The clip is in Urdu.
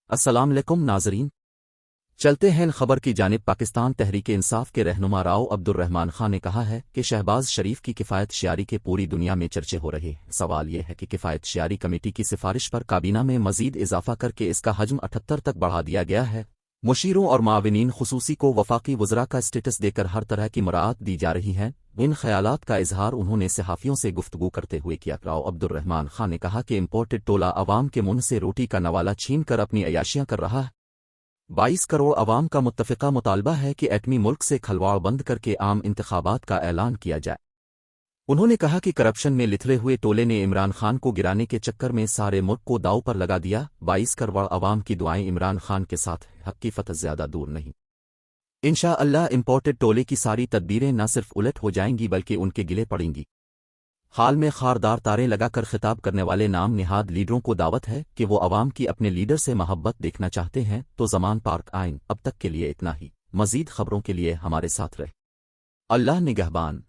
السلام علیکم ناظرین، چلتے ہیں خبر کی جانب۔ پاکستان تحریک انصاف کے رہنما راؤ عبد الرحمان خان نے کہا ہے کہ شہباز شریف کی کفایت شیاری کے پوری دنیا میں چرچے ہو رہے ہیں۔ سوال یہ ہے کہ کفایت شیاری کمیٹی کی سفارش پر کابینہ میں مزید اضافہ کر کے اس کا حجم 78 تک بڑھا دیا گیا ہے۔ مشیروں اور معاونین خصوصی کو وفاقی وزراء کا اسٹیٹس دے کر ہر طرح کی مراعات دی جا رہی ہیں۔ ان خیالات کا اظہار انہوں نے صحافیوں سے گفتگو کرتے ہوئے کیا۔ راؤ عبد الرحمان خان نے کہا کہ امپورٹڈ ٹولہ عوام کے منہ سے روٹی کا نوالہ چھین کر اپنی عیاشیاں کر رہا ہے۔ 22 کروڑ عوام کا متفقہ مطالبہ ہے کہ ایٹمی ملک سے کھلواڑ بند کر کے عام انتخابات کا اعلان کیا جائے۔ انہوں نے کہا کہ کرپشن میں لتھڑے ہوئے ٹولے نے عمران خان کو گرانے کے چکر میں سارے ملک کو داؤ پر لگا دیا۔ 22 کروڑ عوام کی دعائیں عمران خان کے ساتھ، حق کی فتح زیادہ دور نہیں۔ انشاءاللہ امپورٹڈ ٹولے کی ساری تدبیریں نہ صرف الٹ ہو جائیں گی بلکہ ان کے گلے پڑیں گی۔ حال میں خاردار تارے لگا کر خطاب کرنے والے نام نہاد لیڈروں کو دعوت ہے کہ وہ عوام کی اپنے لیڈر سے محبت دیکھنا چاہتے ہیں تو زمان پارک آئیں۔ اب تک کے لیے اتنا ہی، مزید خبروں کے لیے ہمارے ساتھ رہیں۔ اللہ نگہبان۔